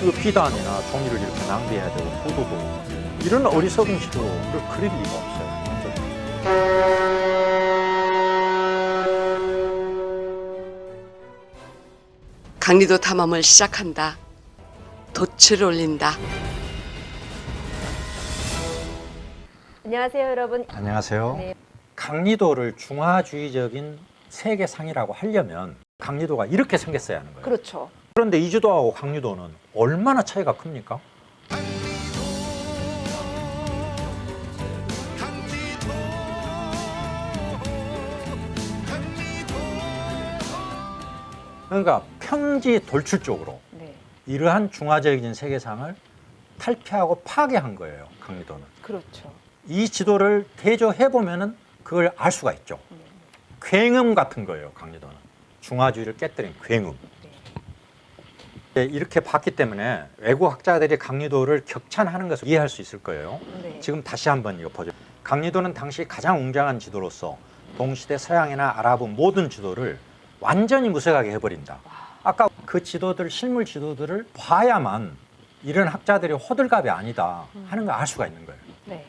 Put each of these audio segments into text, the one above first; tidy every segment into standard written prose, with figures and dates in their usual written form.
그 비단이나 종이를 이렇게 낭비해야 되고 구도도 이런 어리석은 지도를 그릴 리가 없어요. 강리도 탐험을 시작한다. 돛을 올린다. 안녕하세요, 여러분. 안녕하세요. 네. 강리도를 중화주의적인 세계상이라고 하려면 강리도가 이렇게 생겼어야 하는 거예요. 그렇죠. 그런데 이주도하고 강리도는 얼마나 차이가 큽니까? 그러니까 평지 돌출적으로 네, 이러한 중화적인 세계상을 탈피하고 파괴한 거예요, 강리도는. 그렇죠. 이 지도를 대조해 보면은 그걸 알 수가 있죠. 굉음 같은 거예요, 강리도는. 중화주의를 깨뜨린 굉음. 네, 이렇게 봤기 때문에 외국 학자들이 강리도를 격찬하는 것을 이해할 수 있을 거예요. 네. 지금 다시 한번 이거 보죠. 강리도는 당시 가장 웅장한 지도로서 동시대 서양이나 아랍 모든 지도를 완전히 무색하게 해버린다. 아까 그 지도들, 실물 지도들을 봐야만 이런 학자들이 호들갑이 아니다 하는 걸 알 수가 있는 거예요. 네.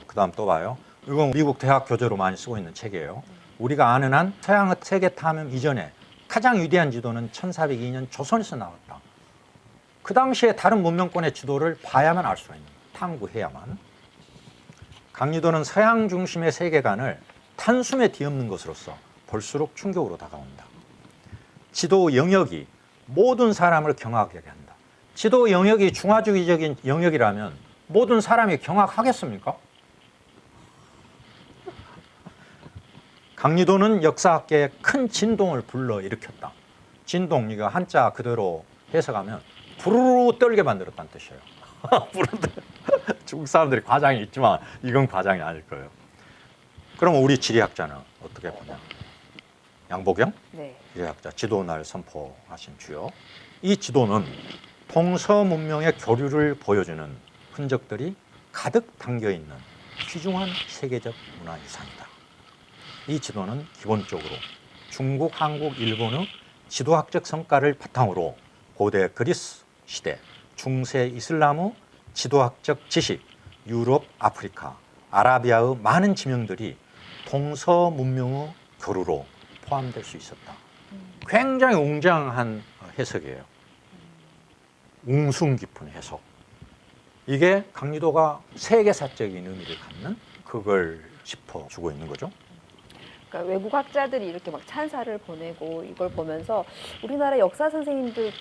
그 다음 또 봐요. 이건 미국 대학 교재로 많이 쓰고 있는 책이에요. 우리가 아는 한 서양의 세계 탐험 이전에 가장 위대한 지도는 1402년 조선에서 나왔다. 그 당시에 다른 문명권의 지도를 봐야만 알 수가 있는 거예요. 탐구해야만. 강리도는 서양 중심의 세계관을 단숨에 뒤엎는 것으로서 볼수록 충격으로 다가온다. 지도 영역이 모든 사람을 경악하게 한다. 지도 영역이 중화주의적인 영역이라면 모든 사람이 경악하겠습니까? 강리도는 역사학계에 큰 진동을 불러일으켰다. 진동, 이거 한자 그대로 해석하면 부르르 떨게 만들었다는 뜻이에요. 중국 사람들이 과장이 있지만 이건 과장이 아닐 거예요. 그럼 우리 지리학자는 어떻게 보냐? 양보경 네. 지리학자 지도날 선포하신 주요. 이 지도는 동서문명의 교류를 보여주는 흔적들이 가득 담겨있는 귀중한 세계적 문화유산이다. 이 지도는 기본적으로 중국, 한국, 일본의 지도학적 성과를 바탕으로 고대 그리스 시대, 중세 이슬람의 지도학적 지식, 유럽, 아프리카, 아라비아의 많은 지명들이 동서문명의 교류로 포함될 수 있었다. 굉장히 웅장한 해석이에요. 웅숭 깊은 해석. 이게 강리도가 세계사적인 의미를 갖는 그걸 짚어주고 있는 거죠. 그러니까 외국 학자들이 이렇게 막 찬사를 보내고 이걸 보면서 우리나라 역사 선생님들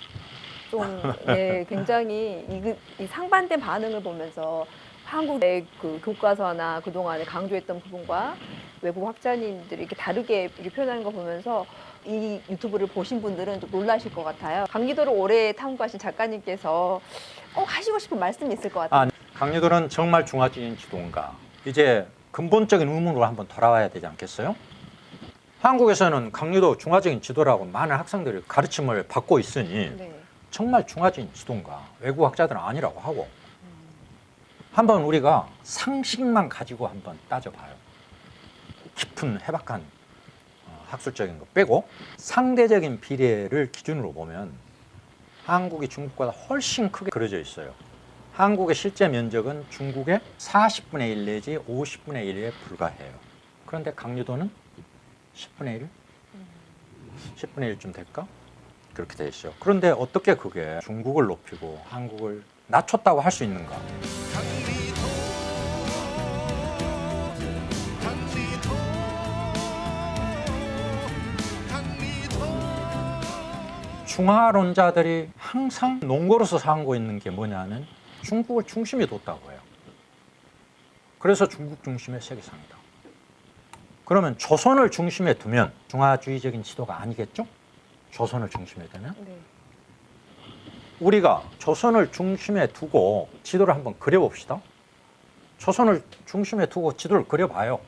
좀 네, 굉장히 이 상반된 반응을 보면서 한국의 그 교과서나 그동안에 강조했던 부분과 외국 학자님들이 이렇게 다르게 이렇게 표현하는 거 보면서 이 유튜브를 보신 분들은 좀 놀라실 것 같아요. 강리도를 오래 탐구하신 작가님께서 꼭 하시고 싶은 말씀이 있을 것 같아요. 강리도는 정말 중화적인 지도인가? 이제 근본적인 의문으로 한번 돌아와야 되지 않겠어요? 한국에서는 강리도 중화적인 지도라고 많은 학생들이 가르침을 받고 있으니 네. 정말 중화적인 지도인가? 외국 학자들은 아니라고 하고 한번 우리가 상식만 가지고 한번 따져봐요. 깊은 해박한 학술적인 거 빼고 상대적인 비례를 기준으로 보면 한국이 중국보다 훨씬 크게 그려져 있어요. 한국의 실제 면적은 중국의 40분의 1 내지 50분의 1에 불과해요. 그런데 강리도는 10분의 1? 10분의 1쯤 될까? 그렇게 돼 있어요. 그런데 어떻게 그게 중국을 높이고 한국을 낮췄다고 할 수 있는가? 중화론자들이 항상 농고로서 삼고 있는 게 뭐냐면 중국을 중심에 뒀다고 해요. 그래서 중국 중심의 세계상이다. 그러면 조선을 중심에 두면 중화주의적인 지도가 아니겠죠? 조선을 중심에 두면? 네. 우리가 조선을 중심에 두고 지도를 한번 그려봅시다. 조선을 중심에 두고 지도를 그려봐요.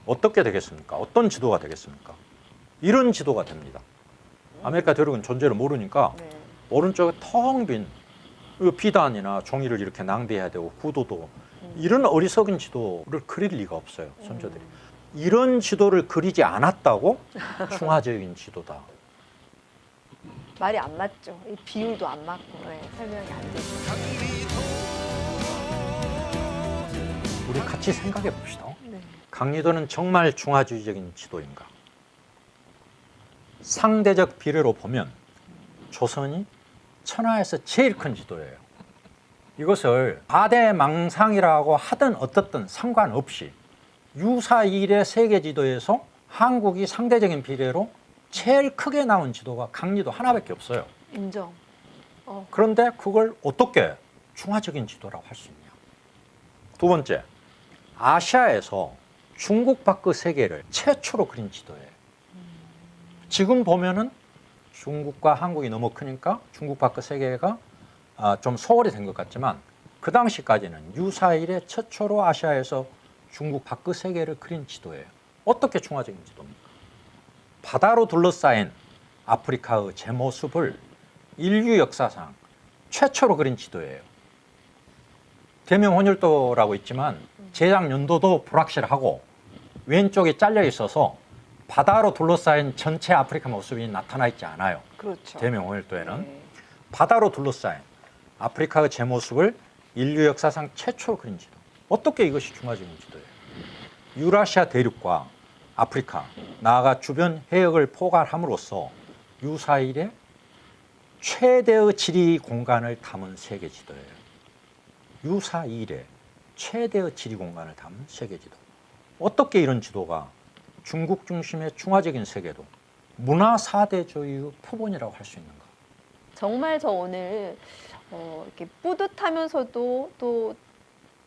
어떻게 되겠습니까? 어떤 지도가 되겠습니까? 이런 지도가 됩니다. 아메리카 대륙은 존재를 모르니까 네. 오른쪽에 텅 빈 비단이나 종이를 이렇게 낭비해야 되고 구도도 이런 어리석은 지도를 그릴 리가 없어요. 선조들이. 이런 지도를 그리지 않았다고 중화적인 지도다. 말이 안 맞죠. 이 비율도 안 맞고 설명이 안 되죠. 우리 같이 생각해 봅시다. 네. 강리도는 정말 중화주의적인 지도인가? 상대적 비례로 보면 조선이 천하에서 제일 큰 지도예요. 이것을 과대망상이라고 하든 어떻든 상관없이 유사일의 세계 지도에서 한국이 상대적인 비례로 제일 크게 나온 지도가 강리도 하나밖에 없어요. 인정. 그런데 그걸 어떻게 중화적인 지도라고 할 수 있냐? 두 번째, 아시아에서 중국 밖의 세계를 최초로 그린 지도예요. 지금 보면은 중국과 한국이 너무 크니까 중국 밖의 세계가 좀 소홀히 된 것 같지만 그 당시까지는 유사일의 최초로 아시아에서 중국 밖의 세계를 그린 지도예요. 어떻게 중화적인 지도입니까? 바다로 둘러싸인 아프리카의 제 모습을 인류 역사상 최초로 그린 지도예요. 대명혼혈도라고 있지만 제작 연도도 불확실하고 왼쪽이 잘려 있어서 바다로 둘러싸인 전체 아프리카 모습이 나타나 있지 않아요. 그렇죠. 대명혼혈도에는 네. 바다로 둘러싸인 아프리카의 제 모습을 인류 역사상 최초로 그린 지도. 어떻게 이것이 중화적인 지도예요? 유라시아 대륙과 아프리카, 나아가 주변 해역을 포괄함으로써 유사일의 최대의 지리 공간을 담은 세계 지도예요. 유사일의 최대의 지리 공간을 담은 세계 지도. 어떻게 이런 지도가 중국 중심의 중화적인 세계도 문화 사대주의의 표본이라고 할 수 있는가? 정말 저 오늘 이렇게 뿌듯하면서도 또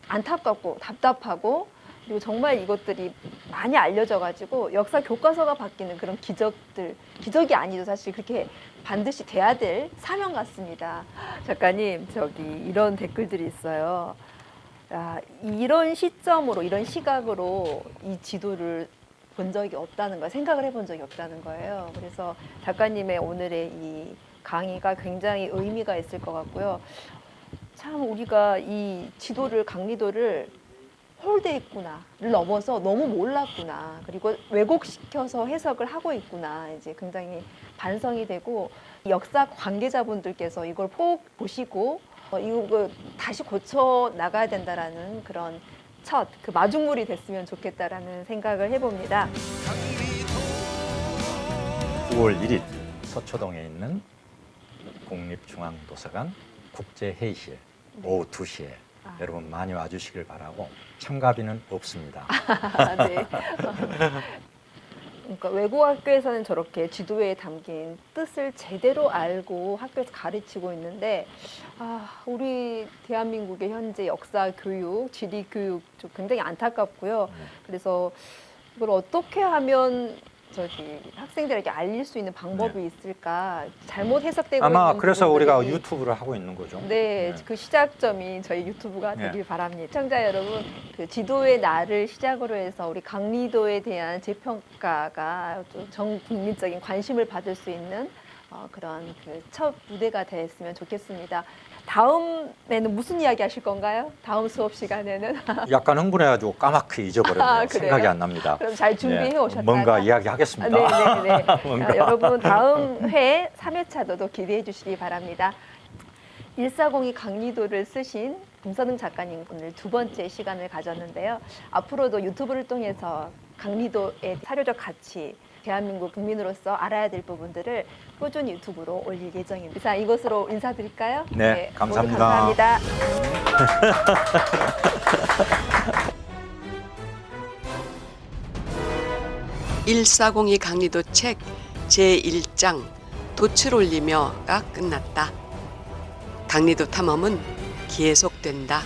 안타깝고 답답하고 그리고 정말 이것들이 많이 알려져가지고 역사 교과서가 바뀌는 그런 기적이 아니죠. 사실 그렇게 반드시 돼야 될 사명 같습니다. 작가님, 저기 이런 댓글들이 있어요. 야, 이런 시점으로, 이런 시각으로 이 지도를 본 적이 없다는 거예요. 생각을 해본 적이 없다는 거예요. 그래서 작가님의 오늘의 이 강의가 굉장히 의미가 있을 것 같고요. 참 우리가 이 지도를, 강리도를 홀대했구나를 넘어서 너무 몰랐구나. 그리고 왜곡시켜서 해석을 하고 있구나. 이제 굉장히 반성이 되고 역사 관계자분들께서 이걸 꼭 보시고 이거 다시 고쳐 나가야 된다라는 그런 그 마중물이 됐으면 좋겠다라는 생각을 해봅니다. 9월 1일 서초동에 있는 국립중앙도서관 국제회의실 오후 2시에 여러분 많이 와주시길 바라고 참가비는 없습니다. 네. 그러니까 외국 학교에서는 저렇게 지도에 담긴 뜻을 제대로 알고 학교에서 가르치고 있는데 우리 대한민국의 현재 역사 교육, 지리 교육 좀 굉장히 안타깝고요. 그래서 이걸 어떻게 하면 저기 학생들에게 알릴 수 있는 방법이 있을까? 잘못 해석되고 아마 있는 그래서 우리가 부분들이 유튜브를 하고 있는 거죠. 네, 그 시작점이 저희 유튜브가 되길 바랍니다. 시청자 여러분, 그 지도의 날을 시작으로 해서 우리 강리도에 대한 재평가가 전 국민적인 관심을 받을 수 있는 그런 그 첫 무대가 됐으면 좋겠습니다. 다음에는 무슨 이야기 하실 건가요? 다음 수업 시간에는? 약간 흥분해가지고 까맣게 잊어버렸네요. 그래요? 생각이 안 납니다. 그럼 잘 준비해 오셨다가 뭔가 이야기하겠습니다. 네네네. 뭔가. 여러분 다음 회 3회차도 기대해 주시기 바랍니다. 140이 강리도를 쓰신 김선흥 작가님 오늘 두 번째 시간을 가졌는데요. 앞으로도 유튜브를 통해서 강리도의 사료적 가치, 대한민국 국민으로서 알아야 될 부분들을 꾸준히 유튜브로 올릴 예정입니다. 자, 이것으로 인사드릴까요? 네, 감사합니다. 모두 감사합니다. 140이 강리도 책 제1장 돛을 올리며가 끝났다. 강리도 탐험은 계속된다.